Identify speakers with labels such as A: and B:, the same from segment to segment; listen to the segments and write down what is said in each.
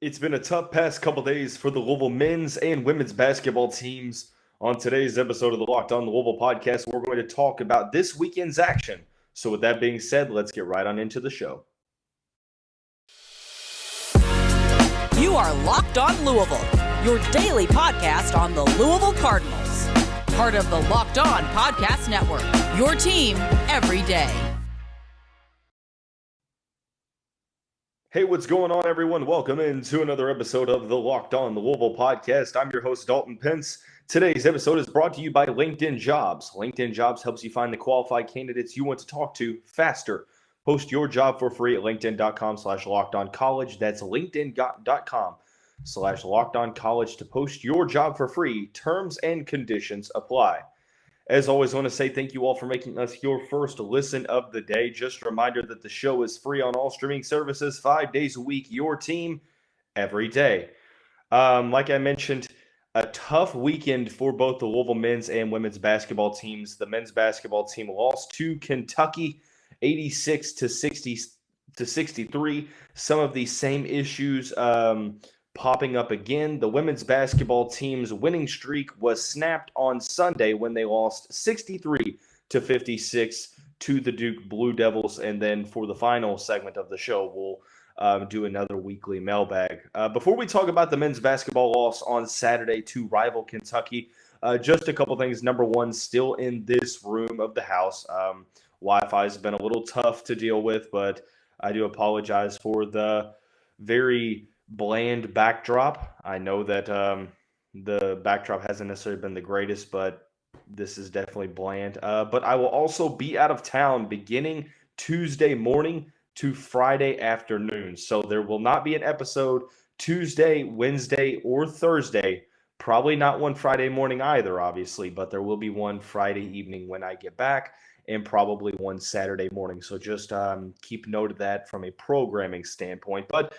A: It's been a tough past couple days for the Louisville men's and women's basketball teams. On today's episode of the Locked On Louisville podcast, we're going to talk about this weekend's action. So with that being said, let's get right on into the show.
B: You are Locked On Louisville, your daily podcast on the Louisville Cardinals. Part of the Locked On Podcast Network, your team every day.
A: Hey, what's going on, everyone? Welcome into another episode of the Locked On Louisville podcast. I'm your host, Dalton Pence. Today's episode is brought to you by LinkedIn Jobs. LinkedIn Jobs helps you find the qualified candidates you want to talk to faster. Post your job for free at linkedin.com/lockedoncollege. That's linkedin.com/lockedoncollege to post your job for free. Terms and conditions apply. As always, I want to say thank you all for making us your first listen of the day. Just a reminder that the show is free on all streaming services 5 days a week, your team every day. Like I mentioned, a tough weekend for both the Louisville men's and women's basketball teams. The men's basketball team lost to Kentucky 86-63. Some of the same issues popping up again. The women's basketball team's winning streak was snapped on Sunday when they lost 63-56 to the Duke Blue Devils. And then for the final segment of the show, we'll do another weekly mailbag. Before we talk about the men's basketball loss on Saturday to rival Kentucky, just a couple things. Number one, still in this room of the house. Wi-Fi has been a little tough to deal with, but I do apologize for the very bland backdrop. I know that the backdrop hasn't necessarily been the greatest, but this is definitely bland. But I will also be out of town beginning Tuesday morning to Friday afternoon. So there will not be an episode Tuesday, Wednesday, or Thursday. Probably not one Friday morning either, obviously, but there will be one Friday evening when I get back and probably one Saturday morning. So just keep note of that from a programming standpoint. But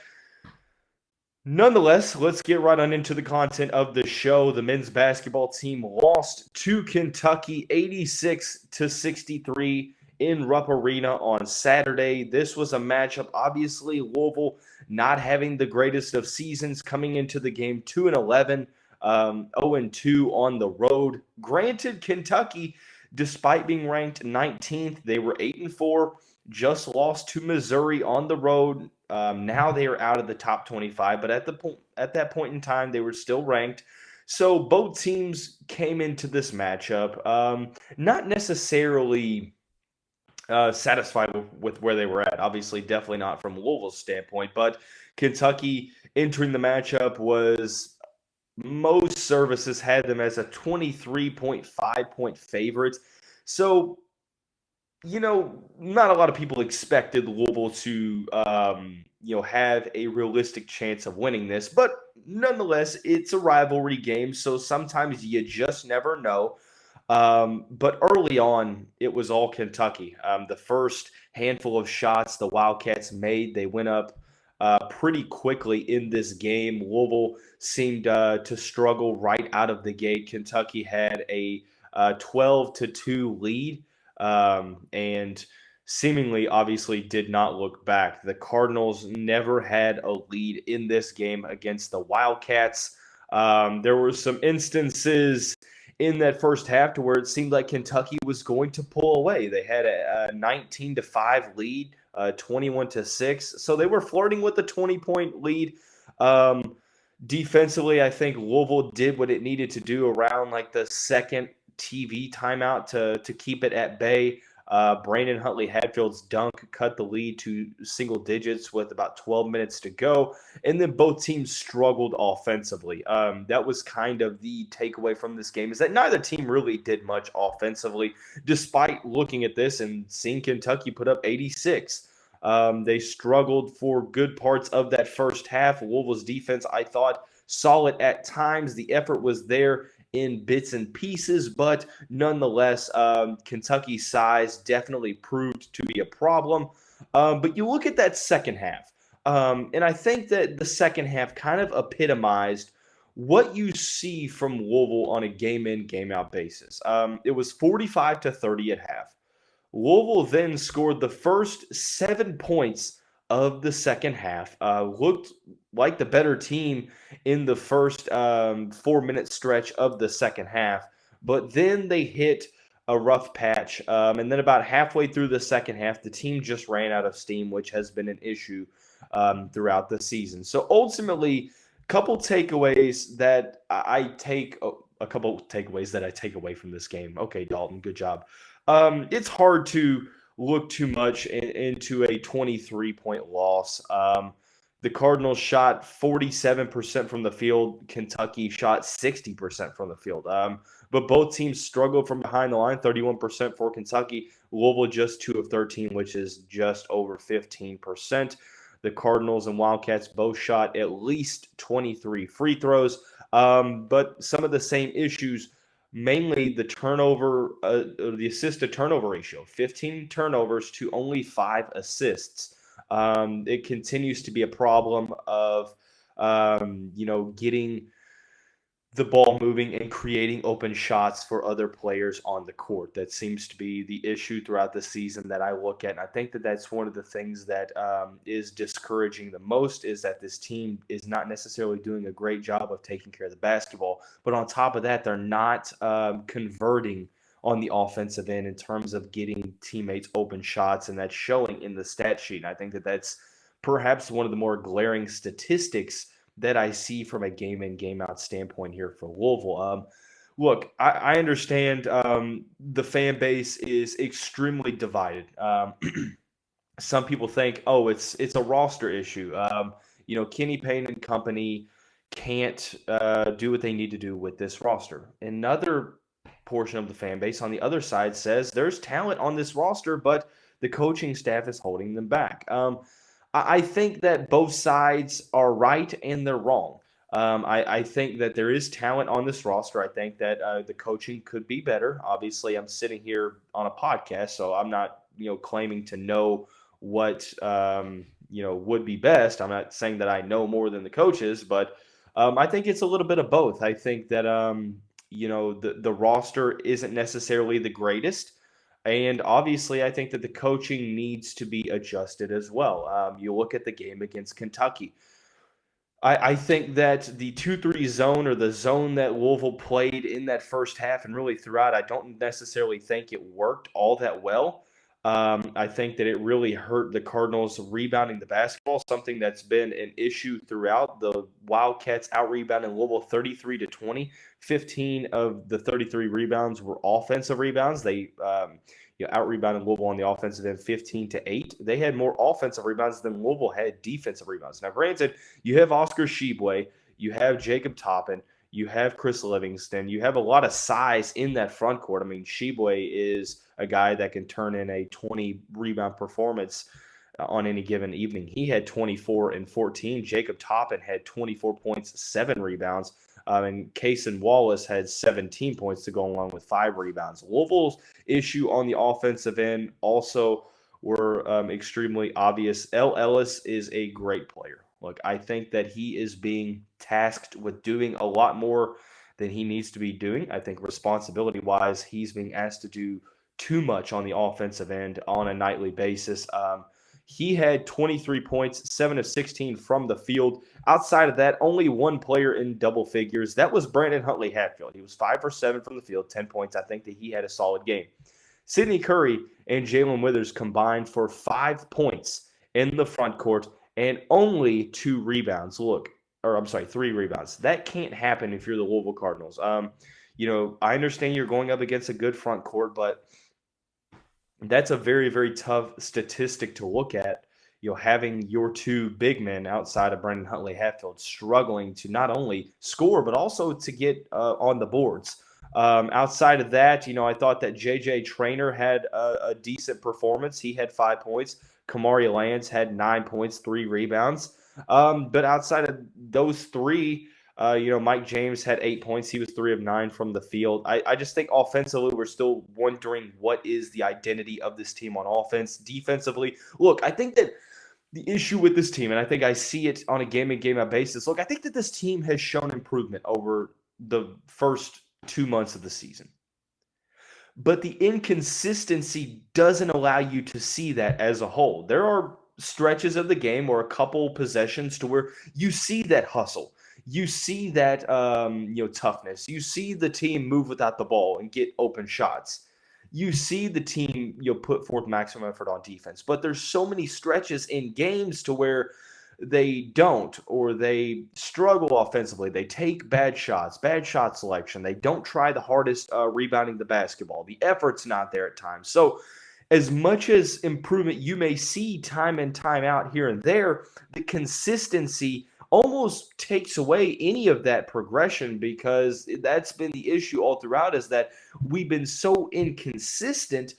A: nonetheless, let's get right on into the content of the show. The men's basketball team lost to Kentucky 86-63 in Rupp Arena on Saturday. This was a matchup, obviously, Louisville not having the greatest of seasons coming into the game, 2-11, 0-2 on the road. Granted, Kentucky, despite being ranked 19th, they were 8-4, just lost to Missouri on the road. Now they are out of the top 25, but at that point in time, they were still ranked. So both teams came into this matchup not necessarily satisfied with where they were at. Obviously, definitely not from Louisville's standpoint, but Kentucky entering the matchup was, most services had them as a 23.5 point favorite. So, not a lot of people expected Louisville to, have a realistic chance of winning this. But nonetheless, it's a rivalry game, so sometimes you just never know. But early on, it was all Kentucky. The first handful of shots the Wildcats made, they went up pretty quickly in this game. Louisville seemed to struggle right out of the gate. Kentucky had a 12-2 lead. And seemingly, obviously, did not look back. The Cardinals never had a lead in this game against the Wildcats. There were some instances in that first half to where it seemed like Kentucky was going to pull away. They had a 19-5 lead, 21-6. So they were flirting with a 20-point lead. Defensively, I think Louisville did what it needed to do around like the second TV timeout to keep it at bay. Brandon Huntley-Hatfield's dunk cut the lead to single digits with about 12 minutes to go. And then both teams struggled offensively. That was kind of the takeaway from this game, is that neither team really did much offensively, despite looking at this and seeing Kentucky put up 86. They struggled for good parts of that first half. Louisville's defense, I thought, solid at times. The effort was there in bits and pieces, but nonetheless, Kentucky's size definitely proved to be a problem. But you look at that second half, and I think that the second half kind of epitomized what you see from Louisville on a game-in, game-out basis. It was 45-30 at half. Louisville then scored the first 7 points of the second half. Looked like the better team in the first 4-minute stretch of the second half, but then they hit a rough patch. And then about halfway through the second half, the team just ran out of steam, which has been an issue throughout the season. So ultimately, couple takeaways that I take a couple takeaways that I take away from this game. Okay, Dalton, good job. It's hard to look too much into a 23-point loss. The Cardinals shot 47% from the field. Kentucky shot 60% from the field. But both teams struggled from behind the line, 31% for Kentucky. Louisville just 2 of 13, which is just over 15%. The Cardinals and Wildcats both shot at least 23 free throws. But some of the same issues, mainly the turnover, the assist to turnover ratio, 15 turnovers to only 5 assists. It continues to be a problem of, getting the ball moving and creating open shots for other players on the court. That seems to be the issue throughout the season that I look at. And I think that that's one of the things that is discouraging the most, is that this team is not necessarily doing a great job of taking care of the basketball. But on top of that, they're not converting on the offensive end in terms of getting teammates open shots, and that's showing in the stat sheet. And I think that that's perhaps one of the more glaring statistics that I see from a game in, game out standpoint here for Louisville. Look, I understand the fan base is extremely divided. Some people think, oh, it's a roster issue. Kenny Payne and company can't do what they need to do with this roster. Another portion of the fan base on the other side says there's talent on this roster, but the coaching staff is holding them back. I think that both sides are right and they're wrong. I think that there is talent on this roster. I think that the coaching could be better. Obviously, I'm sitting here on a podcast, so I'm not, claiming to know what, would be best. I'm not saying that I know more than the coaches, but I think it's a little bit of both. I think that, the roster isn't necessarily the greatest. And obviously, I think that the coaching needs to be adjusted as well. You look at the game against Kentucky. I think that the 2-3 zone, or the zone that Louisville played in that first half and really throughout, I don't necessarily think it worked all that well. I think that it really hurt the Cardinals rebounding the basketball, something that's been an issue throughout. The Wildcats out-rebounded Louisville 33-20. 15 of the 33 rebounds were offensive rebounds. They out-rebounded Louisville on the offensive end 15-8. They had more offensive rebounds than Louisville had defensive rebounds. Now, granted, you have Oscar Tshiebwe, you have Jacob Toppin, you have Chris Livingston. You have a lot of size in that front court. I mean, Tshiebwe is a guy that can turn in a 20-rebound performance on any given evening. He had 24 and 14. Jacob Toppin had 24 points, 7 rebounds. And Cason Wallace had 17 points to go along with 5 rebounds. Louisville's issue on the offensive end also were extremely obvious. El Ellis is a great player. Look, I think that he is being tasked with doing a lot more than he needs to be doing. I think responsibility-wise, he's being asked to do too much on the offensive end on a nightly basis. He had 23 points, 7 of 16 from the field. Outside of that, only one player in double figures. That was Brandon Huntley-Hatfield. He was 5 for 7 from the field, 10 points. I think that he had a solid game. Sidney Curry and Jae'Lyn Withers combined for 5 points in the front court and only 2 rebounds. 3 rebounds. That can't happen if you're the Louisville Cardinals. I understand you're going up against a good front court, but that's a very, very tough statistic to look at. Having your 2 big men outside of Brandon Huntley-Hatfield struggling to not only score, but also to get on the boards. Outside of that, I thought that J.J. Traynor had a decent performance. He had 5 points. Kamari Lands had 9 points, 3 rebounds. But outside of those 3, Mike James had 8 points. He was 3 of 9 from the field. I just think offensively, we're still wondering what is the identity of this team on offense. Defensively, look, I think that the issue with this team, and I think I see it on a game-in, game-out basis, look, I think that this team has shown improvement over the first 2 months of the season. But the inconsistency doesn't allow you to see that as a whole. There are stretches of the game or a couple possessions to where you see that hustle. You see that toughness. You see the team move without the ball and get open shots. You see the team put forth maximum effort on defense. But there's so many stretches in games to where they don't, or they struggle offensively. They take bad shot selection. They don't try the hardest rebounding the basketball. The effort's not there at times. So as much as improvement you may see time and time out here and there, the consistency almost takes away any of that progression, because that's been the issue all throughout, is that we've been so inconsistent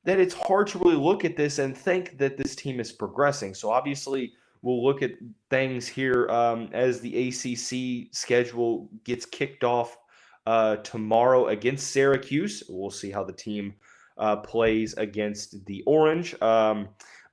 A: that it's hard to really look at this and think that this team is progressing. So obviously we'll look at things here as the ACC schedule gets kicked off tomorrow against Syracuse. We'll see how the team plays against the Orange.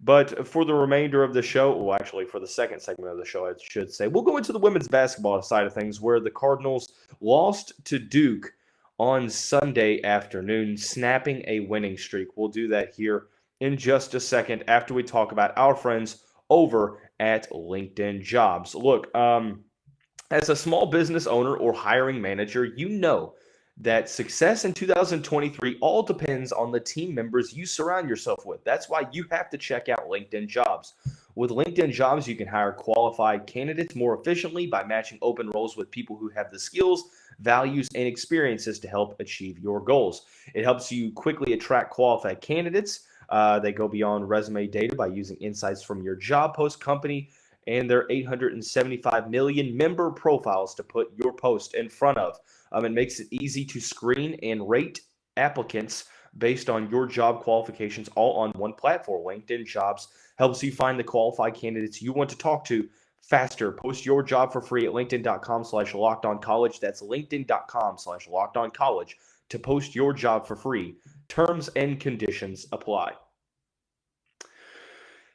A: But for the remainder of the show, well, actually for the second segment of the show, I should say, we'll go into the women's basketball side of things, where the Cardinals lost to Duke on Sunday afternoon, snapping a winning streak. We'll do that here in just a second after we talk about our friends over at LinkedIn Jobs. Look, as a small business owner or hiring manager, you know that success in 2023 all depends on the team members you surround yourself with. That's why you have to check out LinkedIn Jobs. With LinkedIn Jobs, you can hire qualified candidates more efficiently by matching open roles with people who have the skills, values, and experiences to help achieve your goals. It helps you quickly attract qualified candidates. They go beyond resume data by using insights from your job post company and their 875 million member profiles to put your post in front of. It makes it easy to screen and rate applicants based on your job qualifications, all on one platform. LinkedIn Jobs helps you find the qualified candidates you want to talk to faster. Post your job for free at linkedin.com/lockedoncollege. That's linkedin.com/lockedoncollege to post your job for free. Terms and conditions apply.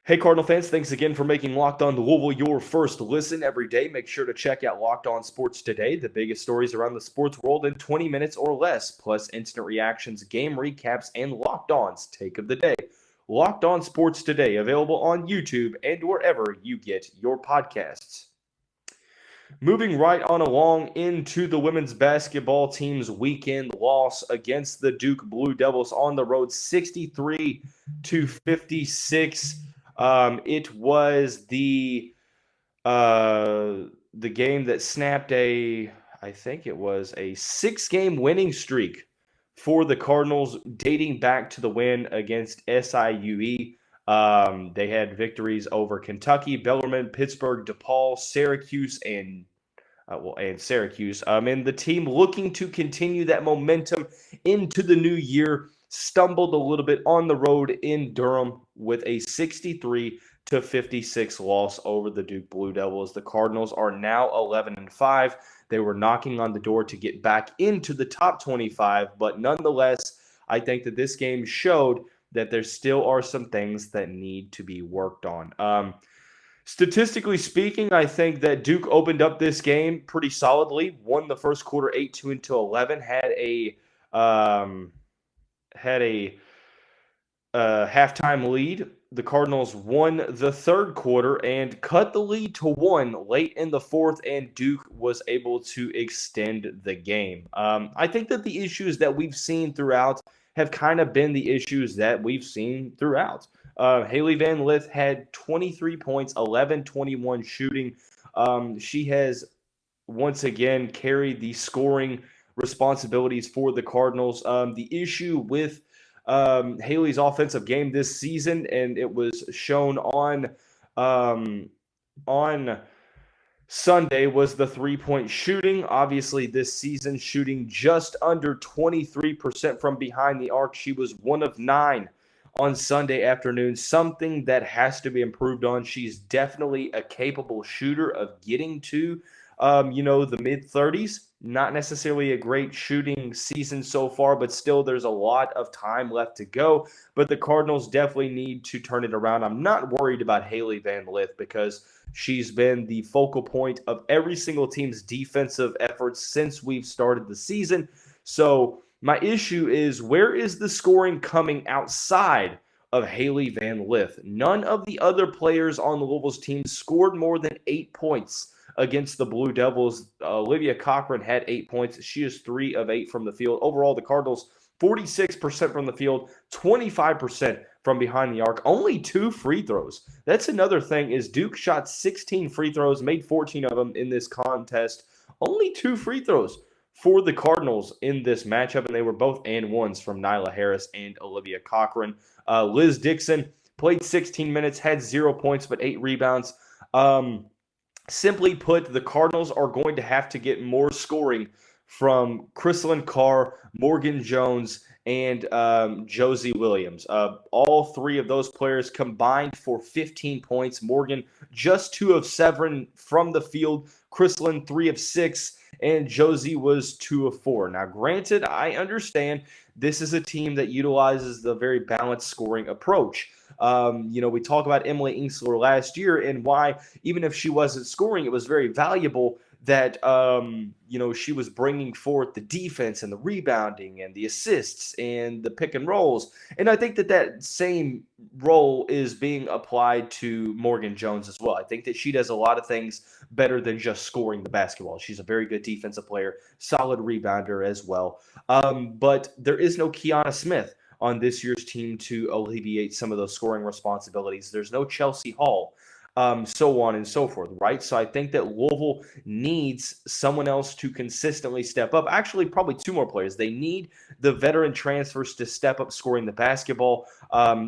A: Hey, Cardinal fans, thanks again for making Locked On Louisville your first listen every day. Make sure to check out Locked On Sports Today, the biggest stories around the sports world in 20 minutes or less, plus instant reactions, game recaps, and Locked On's Take of the Day. Locked On Sports Today, available on YouTube and wherever you get your podcasts. Moving right on along into the women's basketball team's weekend loss against the Duke Blue Devils on the road, 63-56. It was the game that snapped I think it was a 6-game winning streak for the Cardinals, dating back to the win against SIUE. They had victories over Kentucky, Bellarmine, Pittsburgh, DePaul, Syracuse, and Syracuse. And the team, looking to continue that momentum into the new year, stumbled a little bit on the road in Durham with a 63-56 loss over the Duke Blue Devils. The Cardinals are now 11-5. They were knocking on the door to get back into the top 25, but nonetheless, I think that this game showed that there still are some things that need to be worked on. Statistically speaking, I think that Duke opened up this game pretty solidly, won the first quarter 8-2 until 11, had a halftime lead. The Cardinals won the third quarter and cut the lead to 1 late in the fourth, and Duke was able to extend the game. I think that the issues that we've seen throughout have kind of been the issues that we've seen throughout. Hailey Van Lith had 23 points, 11-21 shooting. She has once again carried the scoring responsibilities for the Cardinals. The issue with Hailey's offensive game this season, and it was shown on Sunday, was the three-point shooting. Obviously, this season, shooting just under 23% from behind the arc. She was 1 of 9 on Sunday afternoon, something that has to be improved on. She's definitely a capable shooter of getting to the mid-30s. Not necessarily a great shooting season so far, but still there's a lot of time left to go. But the Cardinals definitely need to turn it around. I'm not worried about Hailey Van Lith because she's been the focal point of every single team's defensive efforts since we've started the season. So my issue is, where is the scoring coming outside of Hailey Van Lith. None of the other players on Louisville's team scored more than 8 points against the Blue Devils. Olivia Cochran had 8 points. She is 3 of 8 from the field. Overall, the Cardinals, 46% from the field, 25% from behind the arc, only 2 free throws. That's another thing is Duke shot 16 free throws, made 14 of them in this contest. Only 2 free throws for the Cardinals in this matchup, and they were both and ones from Nyla Harris and Olivia Cochran. Liz Dixon played 16 minutes, had 0 points, but 8 rebounds. Simply put, the Cardinals are going to have to get more scoring from Chrislyn Carr, Morgan Jones, and Josie Williams. All 3 of those players combined for 15 points. Morgan, just 2 of 7 from the field. Chrislyn, 3 of 6. And Josie was 2 of 4. Now, granted, I understand this is a team that utilizes the very balanced scoring approach. We talk about Emily Ingsler last year and why, even if she wasn't scoring, it was very valuable that, she was bringing forth the defense and the rebounding and the assists and the pick and rolls. And I think that same role is being applied to Morgan Jones as well. I think that she does a lot of things better than just scoring the basketball. She's a very good defensive player, solid rebounder as well. But there is no Kiana Smith on this year's team to alleviate some of those scoring responsibilities. There's no Chelsea Hall. So on and so forth, right? So I think that Louisville needs someone else to consistently step up. Actually, probably 2 more players. They need the veteran transfers to step up scoring the basketball.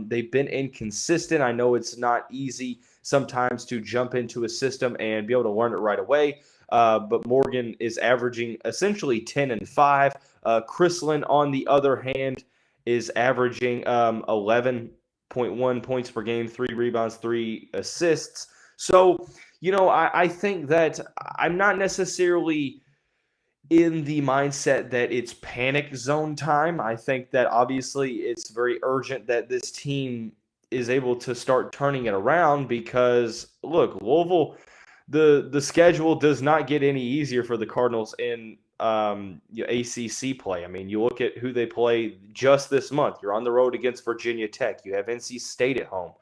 A: They've been inconsistent. I know it's not easy sometimes to jump into a system and be able to learn it right away. But Morgan is averaging essentially 10 and 5. Chrislyn, on the other hand, is averaging 11.1 points per game, 3 rebounds, 3 assists. So, I think that I'm not necessarily in the mindset that it's panic zone time. I think that obviously it's very urgent that this team is able to start turning it around because, look, Louisville, the schedule does not get any easier for the Cardinals in ACC play. I mean, you look at who they play just this month. You're on the road against Virginia Tech. You have NC State at home.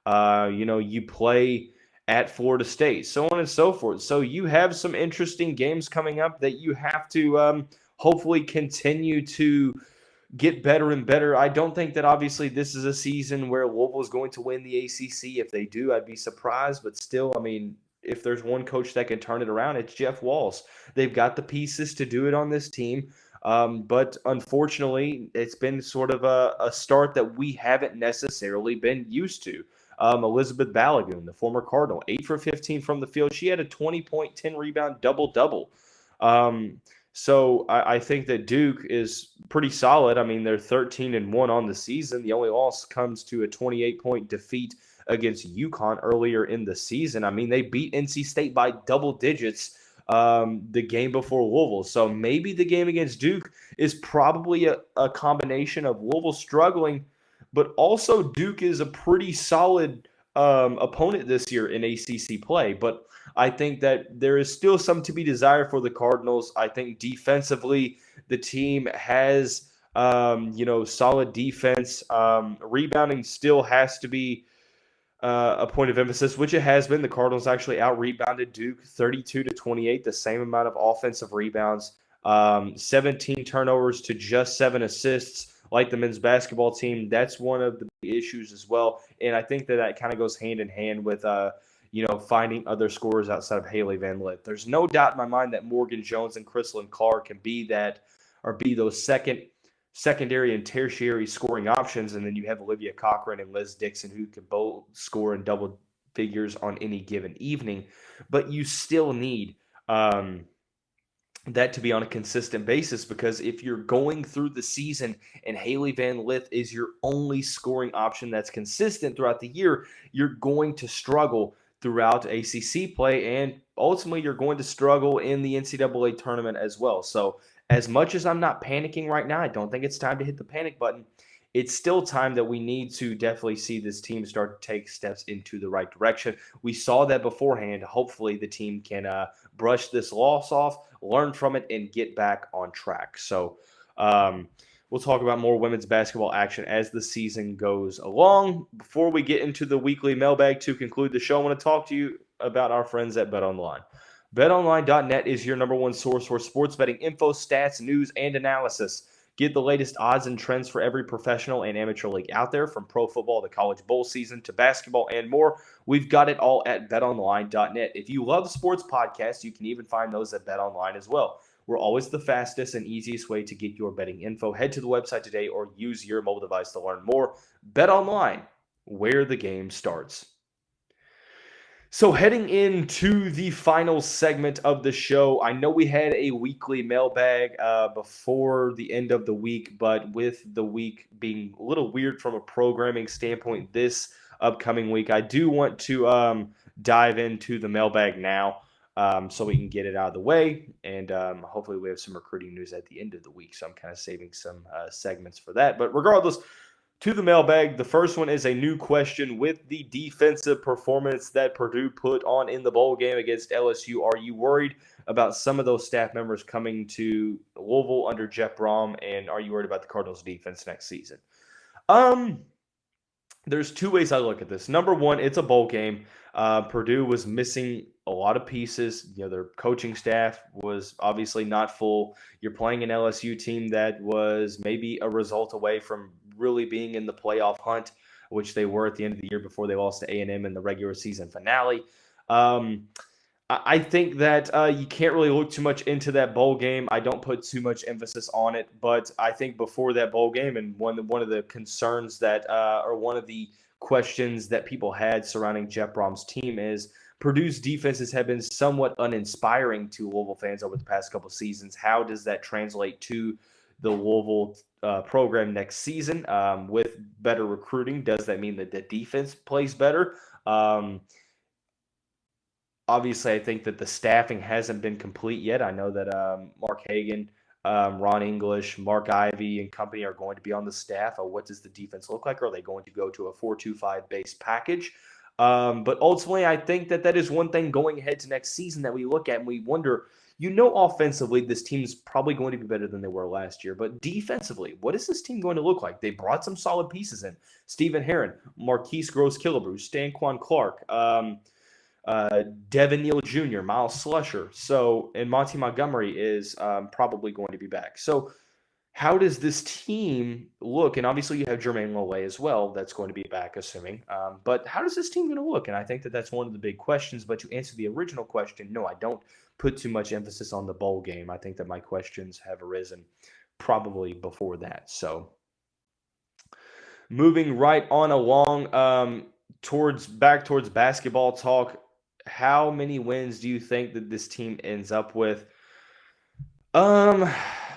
A: You play at Florida State, so on and so forth. So you have some interesting games coming up that you have to hopefully continue to get better and better. I don't think that obviously this is a season where Louisville is going to win the ACC. If they do, I'd be surprised. But still, I mean, if there's one coach that can turn it around, it's Jeff Walz. They've got the pieces to do it on this team. But unfortunately, it's been sort of a start that we haven't necessarily been used to. Elizabeth Balagoon, the former Cardinal, 8 for 15 from the field. She had a 20-point, 10-rebound, double-double. So I think that Duke is pretty solid. I mean, they're 13-1 on the season. The only loss comes to a 28-point defeat against UConn earlier in the season. I mean, they beat NC State by double digits the game before Louisville. So maybe the game against Duke is probably a combination of Louisville struggling, but also Duke is a pretty solid opponent this year in ACC play. But I think that there is still some to be desired for the Cardinals. I think defensively, the team has, solid defense. Rebounding still has to be a point of emphasis, which it has been. The Cardinals actually out-rebounded Duke 32-28, the same amount of offensive rebounds, 17 turnovers to just 7 assists. Like the men's basketball team, that's one of the issues as well. And I think that kind of goes hand in hand with, finding other scorers outside of Hailey Van Lith. There's no doubt in my mind that Morgan Jones and Chrislyn Carr can be those secondary and tertiary scoring options. And then you have Olivia Cochran and Liz Dixon who can both score in double figures on any given evening. But you still need that to be on a consistent basis, because if you're going through the season and Hailey Van Lith is your only scoring option that's consistent throughout the year, you're going to struggle throughout ACC play, and ultimately you're going to struggle in the NCAA tournament as well. So as much as I'm not panicking right now, I don't think it's time to hit the panic button. It's still time that we need to definitely see this team start to take steps into the right direction. We saw that beforehand. Hopefully the team can brush this loss off, learn from it, and get back on track. So We'll talk about more women's basketball action as the season goes along. Before we get into the weekly mailbag to conclude the show, I want to talk to you about our friends at BetOnline. BetOnline.net is your number one source for sports betting info, stats, news, and analysis. Get the latest odds and trends for every professional and amateur league out there, from pro football to college bowl season to basketball and more. We've got it all at betonline.net. If you love sports podcasts, you can even find those at BetOnline as well. We're always the fastest and easiest way to get your betting info. Head to the website today or use your mobile device to learn more. BetOnline, where the game starts. So heading into the final segment of the show, I know we had a weekly mailbag before the end of the week, but with the week being a little weird from a programming standpoint this upcoming week, I do want to dive into the mailbag now so we can get it out of the way, and hopefully we have some recruiting news at the end of the week, so I'm kind of saving some segments for that. But regardless, to the mailbag, the first one is a new question. With the defensive performance that Purdue put on in the bowl game against LSU, are you worried about some of those staff members coming to Louisville under Jeff Brom, and are you worried about the Cardinals' defense next season? There's two ways I look at this. Number one, it's a bowl game. Purdue was missing a lot of pieces. Their coaching staff was obviously not full. You're playing an LSU team that was maybe a result away from really being in the playoff hunt, which they were at the end of the year before they lost to A&M in the regular season finale. I think that you can't really look too much into that bowl game. I don't put too much emphasis on it, but I think before that bowl game, and one of the concerns that, or one of the questions that people had surrounding Jeff Brom's team is Purdue's defenses have been somewhat uninspiring to Louisville fans over the past couple of seasons. How does that translate to the Louisville program next season? With better recruiting, does that mean that the defense plays better? Obviously, I think that the staffing hasn't been complete yet. I know that Mark Hagan, Ron English, Mark Ivey, and company are going to be on the staff. What does the defense look like? Are they going to go to a 4-2-5 base package? But ultimately, I think that is one thing going ahead to next season that we look at and we wonder, offensively, this team is probably going to be better than they were last year. But defensively, what is this team going to look like? They brought some solid pieces in. Stephen Herron, Marquise Gross-Killebrew, Stanquan Clark, Devin Neal Jr., Miles Slusher, and Monty Montgomery is probably going to be back. So how does this team look? And obviously you have Jermaine Lole as well that's going to be back, assuming. But how does this team going to look? And I think that that's one of the big questions. But to answer the original question, no, I don't put too much emphasis on the bowl game. I think that my questions have arisen probably before that. So moving right on along towards basketball talk. How many wins do you think that this team ends up with?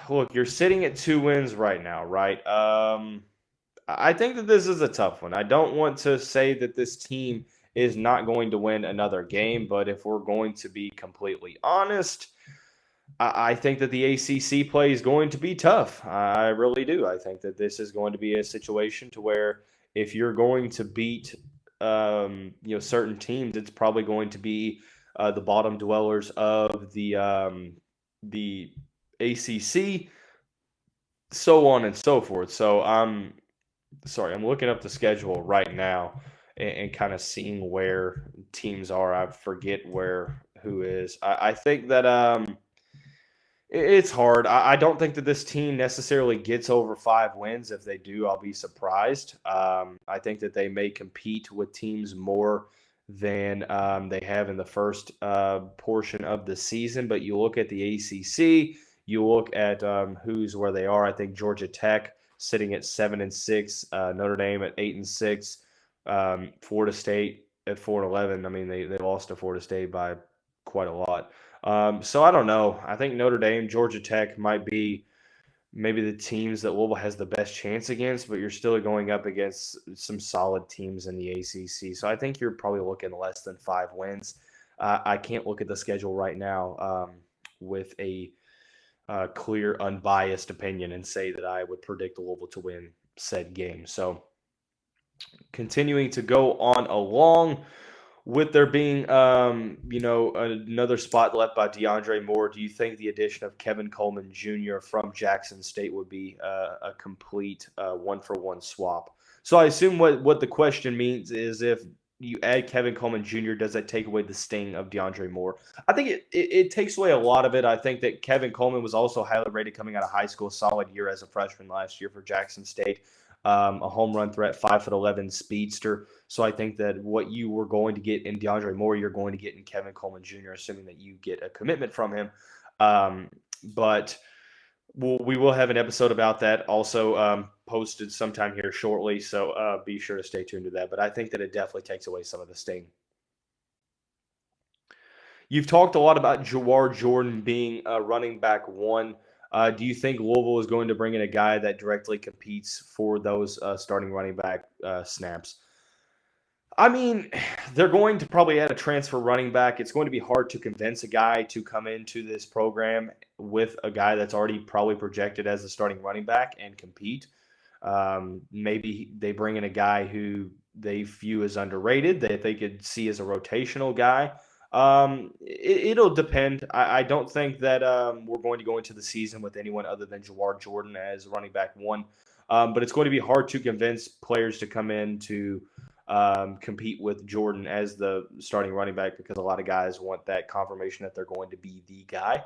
A: Look, you're sitting at 2 wins right now, right? I think that this is a tough one. I don't want to say that this team is not going to win another game, but if we're going to be completely honest, I think that the ACC play is going to be tough. I really do. I think that this is going to be a situation to where if you're going to beat certain teams, it's probably going to be the bottom dwellers of the ACC, so on and so forth. So I'm looking up the schedule right now and kind of seeing where teams are. I forget who is. I think that it's hard. I don't think that this team necessarily gets over 5 wins. If they do, I'll be surprised. I think that they may compete with teams more than they have in the first portion of the season. But you look at the ACC, you look at who's where they are. I think Georgia Tech sitting at 7-6, Notre Dame at 8-6, Florida State at 4-11. I mean, they lost to Florida State by quite a lot. So I don't know. I think Notre Dame, Georgia Tech might be maybe the teams that Louisville has the best chance against, but you're still going up against some solid teams in the ACC. So I think you're probably looking less than 5 wins. I can't look at the schedule right now with a clear, unbiased opinion and say that I would predict Louisville to win said game. So continuing to go on along, With there being, another spot left by DeAndre Moore, do you think the addition of Kevin Coleman Jr. from Jackson State would be a complete one-for-one swap? So I assume what the question means is if you add Kevin Coleman Jr., does that take away the sting of DeAndre Moore? I think it takes away a lot of it. I think that Kevin Coleman was also highly rated coming out of high school, solid year as a freshman last year for Jackson State. A home run threat, 5'11" speedster. So I think that what you were going to get in DeAndre Moore, you're going to get in Kevin Coleman Jr., assuming that you get a commitment from him. But we will have an episode about that also posted sometime here shortly. So be sure to stay tuned to that. But I think that it definitely takes away some of the sting. You've talked a lot about Jawar Jordan being running back one. Do you think Louisville is going to bring in a guy that directly competes for those starting running back snaps? I mean, they're going to probably add a transfer running back. It's going to be hard to convince a guy to come into this program with a guy that's already probably projected as a starting running back and compete. Maybe they bring in a guy who they view as underrated, that they could see as a rotational guy. It'll depend. I don't think that we're going to go into the season with anyone other than Jawar Jordan as running back one. But it's going to be hard to convince players to come in to compete with Jordan as the starting running back because a lot of guys want that confirmation that they're going to be the guy.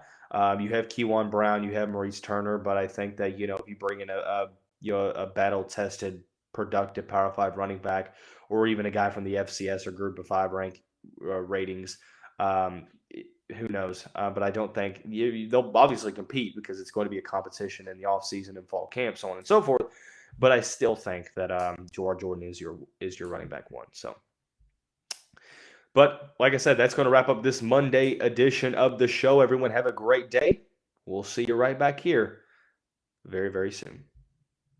A: You have Kewan Brown, you have Maurice Turner, but I think that, if you bring in a battle-tested, productive Power 5 running back or even a guy from the FCS or Group of 5 ranked ratings, who knows? But I don't think they'll obviously compete because it's going to be a competition in the offseason and fall camp, so on and so forth. But I still think that Jawar Jordan is your running back one. So, but like I said, that's going to wrap up this Monday edition of the show. Everyone have a great day. We'll see you right back here very, very soon.